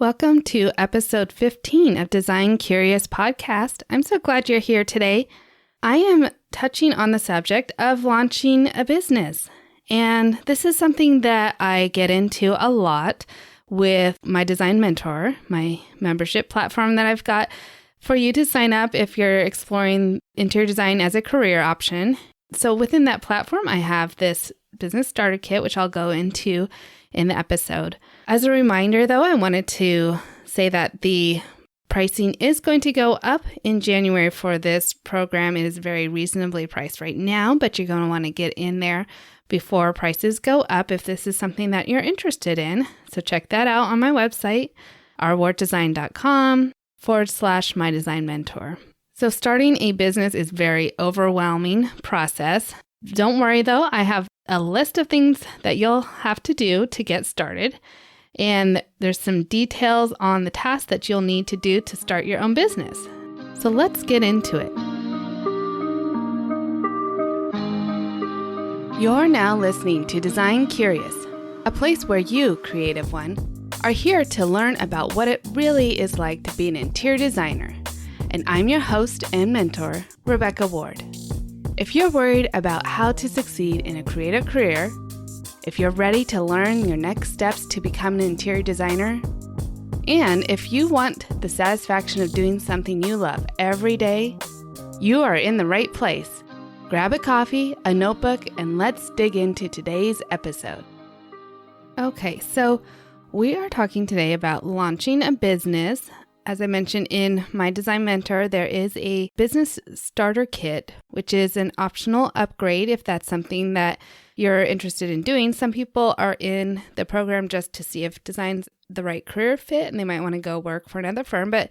Welcome to episode 15 of Design Curious Podcast. I'm so glad you're here today. I am touching on the subject of launching a business. And this is something that I get into a lot with my Design Mentor, my membership platform that I've got for you to sign up if you're exploring interior design as a career option. So within that platform, I have this business starter kit, which I'll go into in the episode. As a reminder, though, I wanted to say that the pricing is going to go up in January for this program. It is very reasonably priced right now, but you're going to want to get in there before prices go up if this is something that you're interested in. So check that out on my website, rwartdesign.com/mydesignmentor. So starting a business is a very overwhelming process. Don't worry though, I have a list of things that you'll have to do to get started. And there's some details on the tasks that you'll need to do to start your own business. So let's get into it. You're now listening to Design Curious, a place where you, creative one, are here to learn about what it really is like to be an interior designer. And I'm your host and mentor, Rebecca Ward. If you're worried about how to succeed in a creative career, if you're ready to learn your next steps to become an interior designer, and if you want the satisfaction of doing something you love every day, you are in the right place. Grab a coffee, a notebook, and let's dig into today's episode. Okay, so we are talking today about launching a business. As I mentioned in my Design Mentor, there is a business starter kit, which is an optional upgrade if that's something that you're interested in doing. Some people are in the program just to see if design's the right career fit and they might want to go work for another firm, but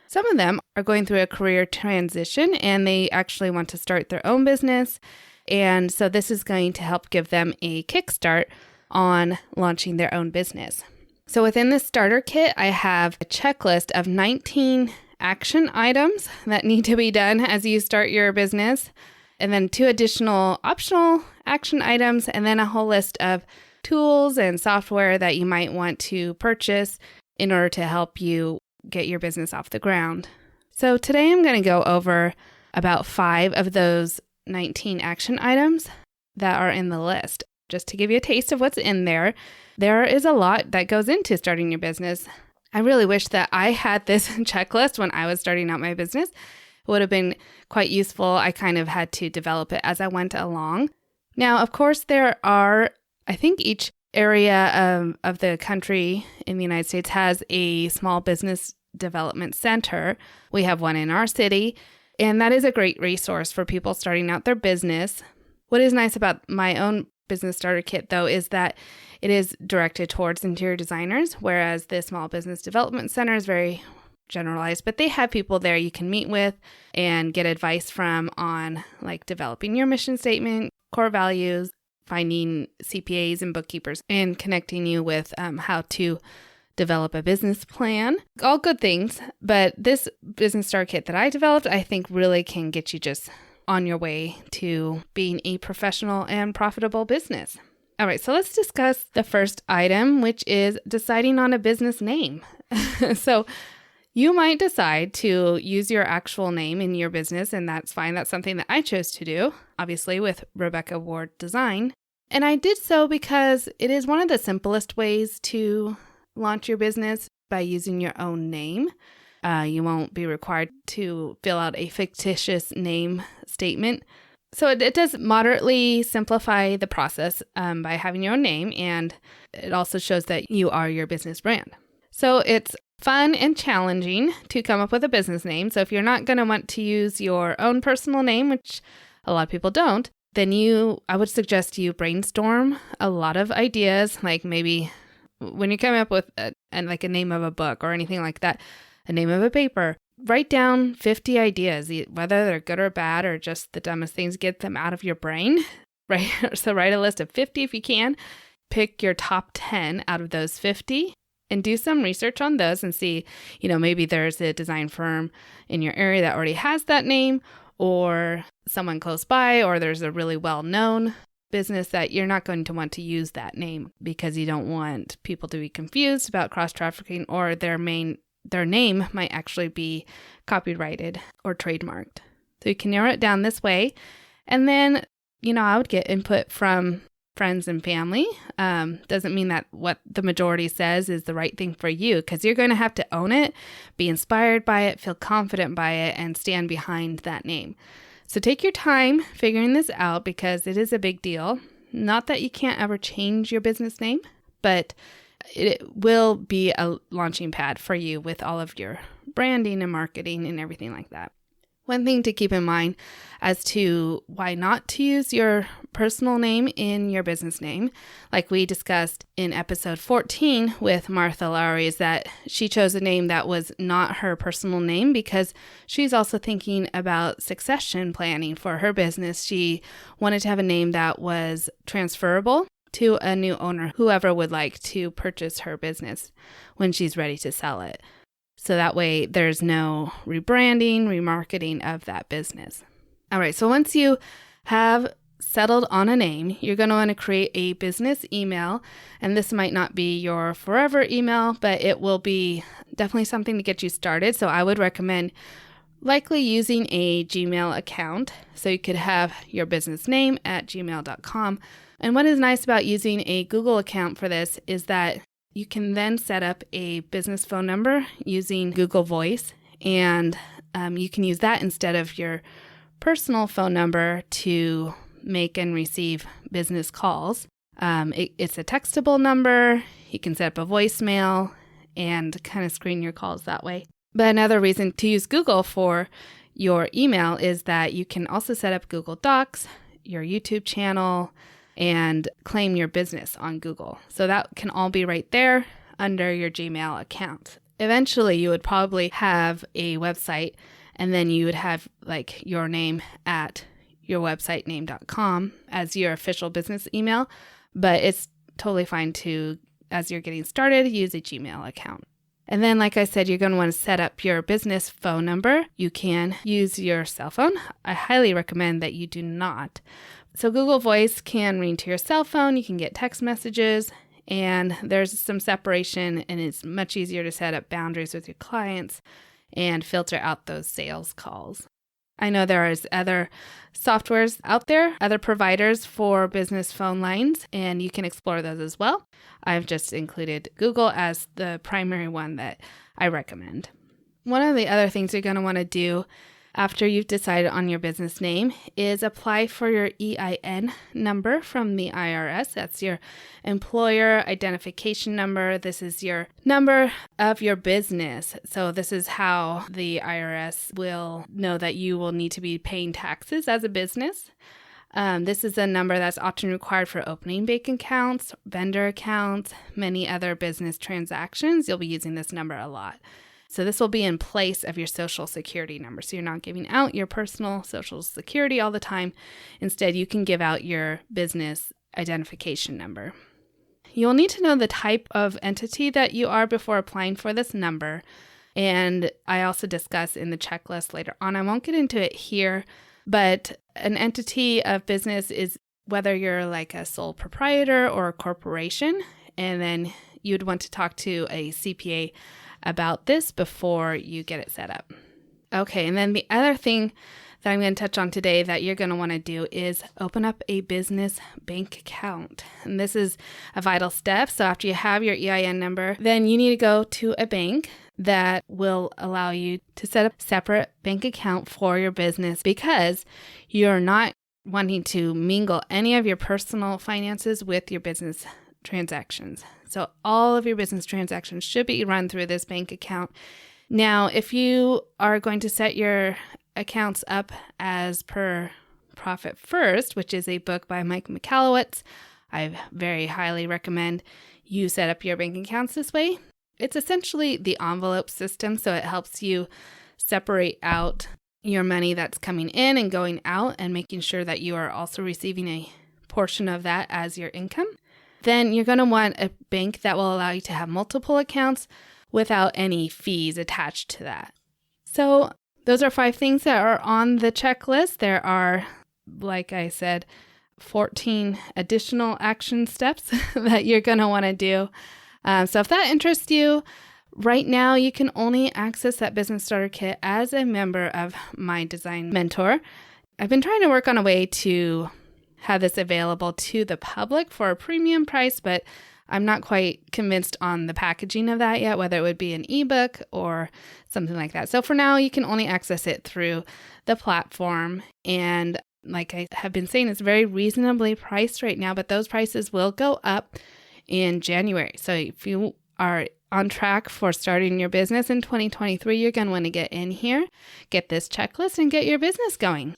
some of them are going through a career transition and they actually want to start their own business. And so this is going to help give them a kickstart on launching their own business. So within this starter kit, I have a checklist of 19 action items that need to be done as you start your business, and then 2 additional optional action items, and then a whole list of tools and software that you might want to purchase in order to help you get your business off the ground. So today I'm going to go over about 5 of those 19 action items that are in the list. Just to give you a taste of what's in there, there is a lot that goes into starting your business. I really wish that I had this checklist when I was starting out my business. It would have been quite useful. I kind of had to develop it as I went along. Now, of course, there are, I think each area of the country in the United States has a small business development center. We have one in our city, and that is a great resource for people starting out their business. What is nice about my own business starter kit, though, is that it is directed towards interior designers, whereas the Small Business Development Center is very generalized, but they have people there you can meet with and get advice from on like developing your mission statement, core values, finding CPAs and bookkeepers, and connecting you with how to develop a business plan. All good things, but this business starter kit that I developed, I think really can get you just on your way to being a professional and profitable business. All right, so let's discuss the first item, which is deciding on a business name. So you might decide to use your actual name in your business, and that's fine. That's something that I chose to do, obviously, with Rebecca Ward Design. And I did so because it is one of the simplest ways to launch your business by using your own name. You won't be required to fill out a fictitious name statement. So it does moderately simplify the process by having your own name, and it also shows that you are your business brand. So it's fun and challenging to come up with a business name. So if you're not going to want to use your own personal name, which a lot of people don't, then I would suggest you brainstorm a lot of ideas, like maybe when you're coming up with a name of a book or anything like that, a name of a paper, write down 50 ideas, whether they're good or bad or just the dumbest things, get them out of your brain, right? So write a list of 50 if you can. Pick your top 10 out of those 50 and do some research on those and see, maybe there's a design firm in your area that already has that name, or someone close by, or there's a really well-known business that you're not going to want to use that name because you don't want people to be confused about cross-trafficking, or their name might actually be copyrighted or trademarked. So you can narrow it down this way. And then, I would get input from friends and family. Doesn't mean that what the majority says is the right thing for you, because you're going to have to own it, be inspired by it, feel confident by it, and stand behind that name. So take your time figuring this out, because it is a big deal. Not that you can't ever change your business name, but it will be a launching pad for you with all of your branding and marketing and everything like that. One thing to keep in mind as to why not to use your personal name in your business name, like we discussed in episode 14 with Martha Lowry, is that she chose a name that was not her personal name because she's also thinking about succession planning for her business. She wanted to have a name that was transferable to a new owner, whoever would like to purchase her business when she's ready to sell it. So that way there's no rebranding, remarketing of that business. All right, so once you have settled on a name, you're going to want to create a business email. And this might not be your forever email, but it will be definitely something to get you started. So I would recommend likely using a Gmail account. So you could have your business name at gmail.com. And what is nice about using a Google account for this is that you can then set up a business phone number using Google Voice, and you can use that instead of your personal phone number to make and receive business calls. It's a textable number. You can set up a voicemail and kind of screen your calls that way. But another reason to use Google for your email is that you can also set up Google Docs, your YouTube channel, and claim your business on Google. So that can all be right there under your Gmail account. Eventually, you would probably have a website, and then you would have like your name at yourwebsitename.com as your official business email. But it's totally fine to, as you're getting started, use a Gmail account. And then, like I said, you're going to want to set up your business phone number. You can use your cell phone. I highly recommend that you do not. So Google Voice can ring to your cell phone. You can get text messages, and there's some separation, and it's much easier to set up boundaries with your clients and filter out those sales calls. I know there is other softwares out there, other providers for business phone lines, and you can explore those as well. I've just included Google as the primary one that I recommend. One of the other things you're going to want to do after you've decided on your business name is apply for your EIN number from the IRS. That's your employer identification number. This is your number of your business. So this is how the IRS will know that you will need to be paying taxes as a business. This is a number that's often required for opening bank accounts, vendor accounts, many other business transactions. You'll be using this number a lot. So this will be in place of your social security number. So you're not giving out your personal social security all the time. Instead, you can give out your business identification number. You'll need to know the type of entity that you are before applying for this number. And I also discuss in the checklist later on. I won't get into it here, but an entity of business is whether you're like a sole proprietor or a corporation. And then you'd want to talk to a CPA about this before you get it set up. Okay, and then the other thing that I'm going to touch on today that you're going to want to do is open up a business bank account. And this is a vital step. So after you have your EIN number, then you need to go to a bank that will allow you to set up a separate bank account for your business, because you're not wanting to mingle any of your personal finances with your business transactions. So all of your business transactions should be run through this bank account. Now, if you are going to set your accounts up as per Profit First, which is a book by Mike Michalowicz, I very highly recommend you set up your bank accounts this way. It's essentially the envelope system, so it helps you separate out your money that's coming in and going out and making sure that you are also receiving a portion of that as your income. Then you're going to want a bank that will allow you to have multiple accounts without any fees attached to that. So those are 5 things that are on the checklist. There are, like I said, 14 additional action steps that you're going to want to do. So if that interests you, right now you can only access that Business Starter Kit as a member of My Design Mentor. I've been trying to work on a way to have this available to the public for a premium price, but I'm not quite convinced on the packaging of that yet, whether it would be an ebook or something like that. So for now, you can only access it through the platform. And like I have been saying, it's very reasonably priced right now, but those prices will go up in January. So if you are on track for starting your business in 2023, you're going to want to get in here, get this checklist, and get your business going.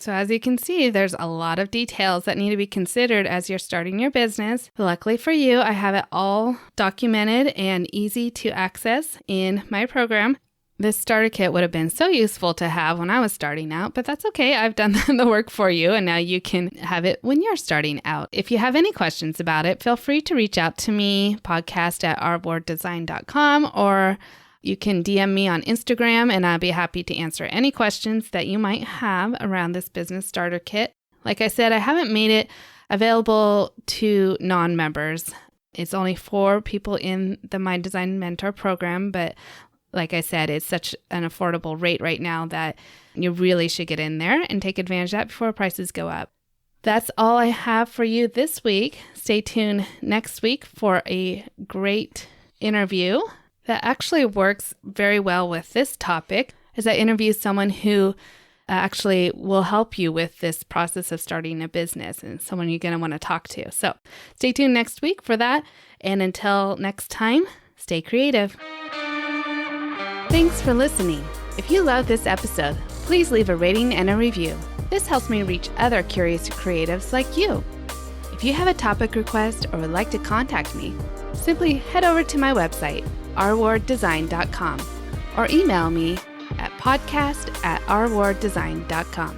So as you can see, there's a lot of details that need to be considered as you're starting your business. Luckily for you, I have it all documented and easy to access in my program. This starter kit would have been so useful to have when I was starting out, but that's okay. I've done the work for you, and now you can have it when you're starting out. If you have any questions about it, feel free to reach out to me, podcast@ourwarddesign.com, or you can DM me on Instagram, and I'll be happy to answer any questions that you might have around this business starter kit. Like I said, I haven't made it available to non-members. It's only for people in the My Design Mentor program, but like I said, it's such an affordable rate right now that you really should get in there and take advantage of that before prices go up. That's all I have for you this week. Stay tuned next week for a great interview that actually works very well with this topic, as I interview someone who actually will help you with this process of starting a business, and someone you're going to want to talk to. So stay tuned next week for that. And until next time, stay creative. Thanks for listening. If you love this episode, please leave a rating and a review. This helps me reach other curious creatives like you. If you have a topic request or would like to contact me, simply head over to my website, ourwarddesign.com, or email me at podcast@ourwarddesign.com.